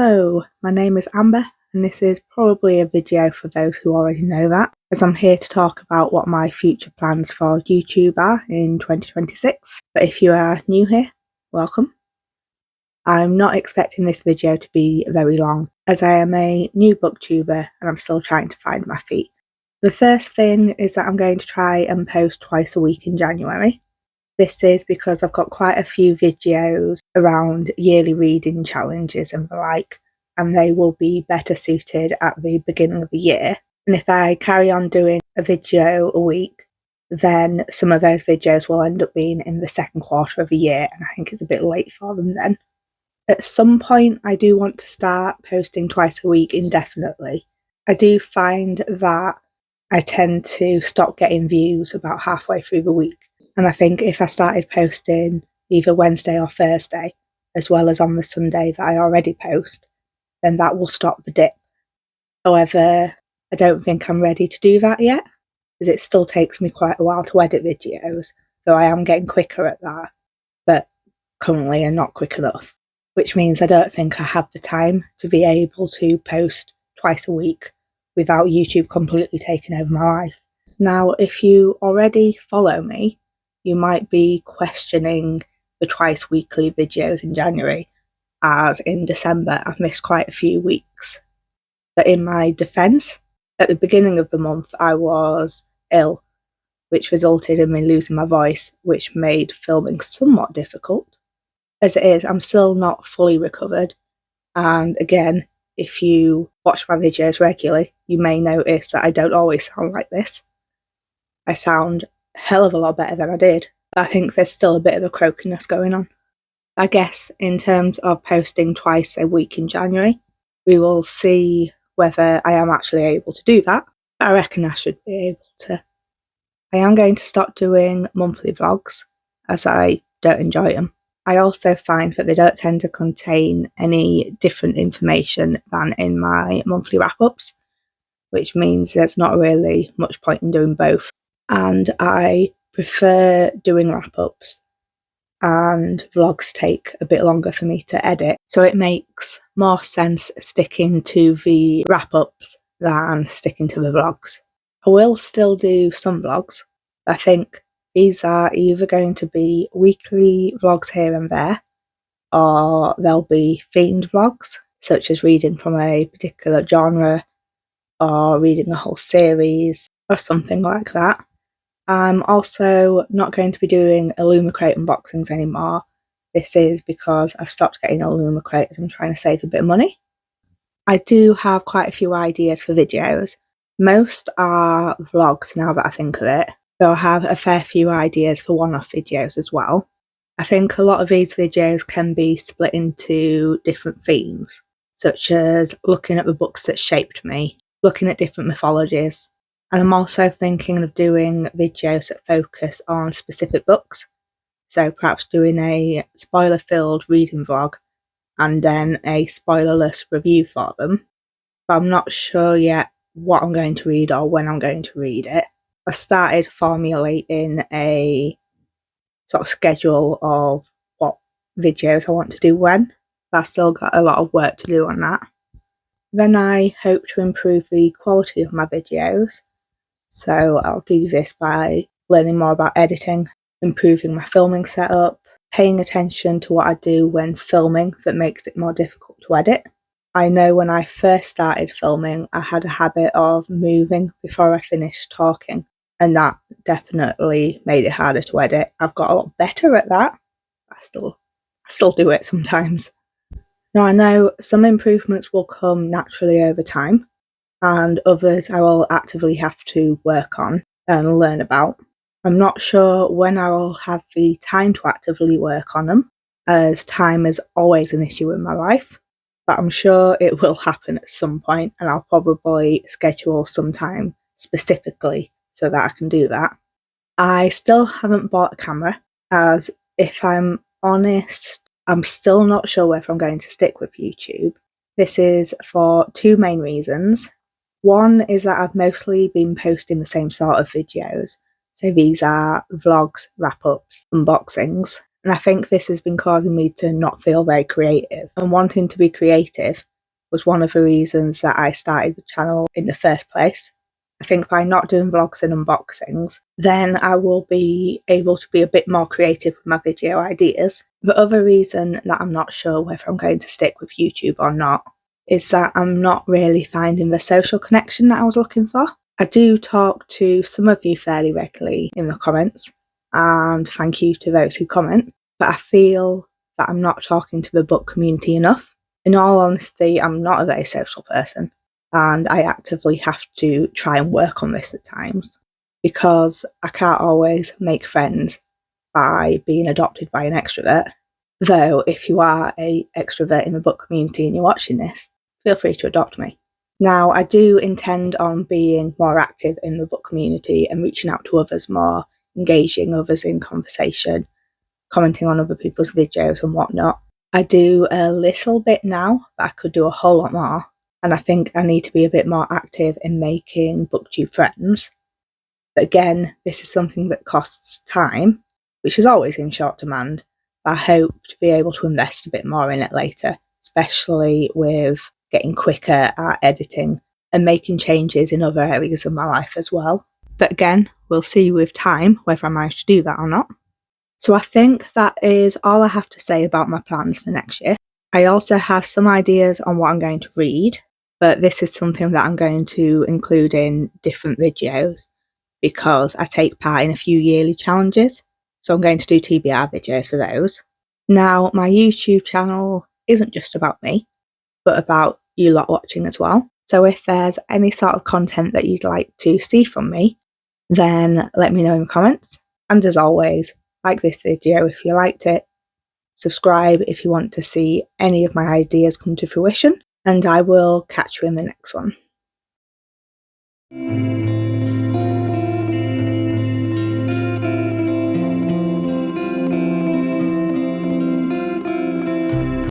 Hello, my name is Amber and this is probably a video for those who already know that, as I'm here to talk about what my future plans for YouTube are in 2026. But if you are new here, welcome. I'm not expecting this video to be very long, as I am a new booktuber and I'm still trying to find my feet. The first thing is that I'm going to try and post twice a week in January. This is because I've got quite a few videos around yearly reading challenges and the like, and they will be better suited at the beginning of the year. And if I carry on doing a video a week, then some of those videos will end up being in the second quarter of the year, and I think it's a bit late for them then. At some point, I do want to start posting twice a week indefinitely. I do find that I tend to stop getting views about halfway through the week. And I think if I started posting either Wednesday or Thursday, as well as on the Sunday that I already post, then that will stop the dip. However, I don't think I'm ready to do that yet, as it still takes me quite a while to edit videos, though I am getting quicker at that, but currently I'm not quick enough, which means I don't think I have the time to be able to post twice a week without YouTube completely taking over my life. Now, if you already follow me, you might be questioning the twice weekly videos in January, as in December I've missed quite a few weeks. But in my defence, at the beginning of the month I was ill, which resulted in me losing my voice, which made filming somewhat difficult. As it is, I'm still not fully recovered, and again, if you watch my videos regularly, you may notice that I don't always sound like this. I sound a hell of a lot better than I did. I think there's still a bit of a croakiness going on. I guess in terms of posting twice a week in January, we will see whether I am actually able to do that. I reckon I should be able to. I am going to stop doing monthly vlogs, as I don't enjoy them. I also find that they don't tend to contain any different information than in my monthly wrap-ups, which means there's not really much point in doing both. And I prefer doing wrap-ups, and vlogs take a bit longer for me to edit, so it makes more sense sticking to the wrap-ups than sticking to the vlogs. I will still do some vlogs. I think these are either going to be weekly vlogs here and there, or they'll be themed vlogs, such as reading from a particular genre, or reading a whole series, or something like that. I'm also not going to be doing Illumicrate unboxings anymore. This is because I've stopped getting Illumicrate as I'm trying to save a bit of money. I do have quite a few ideas for videos. Most are vlogs now that I think of it, though I have a fair few ideas for one-off videos as well. I think a lot of these videos can be split into different themes, such as looking at the books that shaped me, looking at different mythologies, and I'm also thinking of doing videos that focus on specific books, so perhaps doing a spoiler-filled reading vlog and then a spoilerless review for them. But I'm not sure yet what I'm going to read or when I'm going to read it. I started formulating a sort of schedule of what videos I want to do when, but I've still got a lot of work to do on that. Then I hope to improve the quality of my videos, so I'll do this by learning more about editing, improving my filming setup, paying attention to what I do when filming that makes it more difficult to edit. I know when I first started filming, I had a habit of moving before I finished talking, and that definitely made it harder to edit. I've got a lot better at that. I still do it sometimes. Now, I know some improvements will come naturally over time, and others I will actively have to work on and learn about. I'm not sure when I will have the time to actively work on them, as time is always an issue in my life, but I'm sure it will happen at some point, and I'll probably schedule some time specifically so that I can do that. I still haven't bought a camera, as if I'm honest, I'm still not sure whether I'm going to stick with YouTube. This is for two main reasons. One is that I've mostly been posting the same sort of videos, so these are vlogs, wrap-ups, unboxings, and I think this has been causing me to not feel very creative. And wanting to be creative was one of the reasons that I started the channel in the first place. I think by not doing vlogs and unboxings, then I will be able to be a bit more creative with my video ideas. The other reason that I'm not sure whether I'm going to stick with YouTube or not is that I'm not really finding the social connection that I was looking for. I do talk to some of you fairly regularly in the comments, and thank you to those who comment, but I feel that I'm not talking to the book community enough. In all honesty, I'm not a very social person, and I actively have to try and work on this at times, because I can't always make friends by being adopted by an extrovert. Though, if you are an extrovert in the book community and you're watching this, feel free to adopt me. Now, I do intend on being more active in the book community and reaching out to others more, engaging others in conversation, commenting on other people's videos and whatnot. I do a little bit now, but I could do a whole lot more. And I think I need to be a bit more active in making booktube friends. But again, this is something that costs time, which is always in short demand. But I hope to be able to invest a bit more in it later, especially with getting quicker at editing and making changes in other areas of my life as well. But again, we'll see with time whether I manage to do that or not. So I think that is all I have to say about my plans for next year. I also have some ideas on what I'm going to read, but this is something that I'm going to include in different videos because I take part in a few yearly challenges, so I'm going to do TBR videos for those. Now, my YouTube channel isn't just about me, but about you lot watching as well. So if there's any sort of content that you'd like to see from me, then let me know in the comments. And as always, like this video if you liked it, subscribe if you want to see any of my ideas come to fruition, and I will catch you in the next one.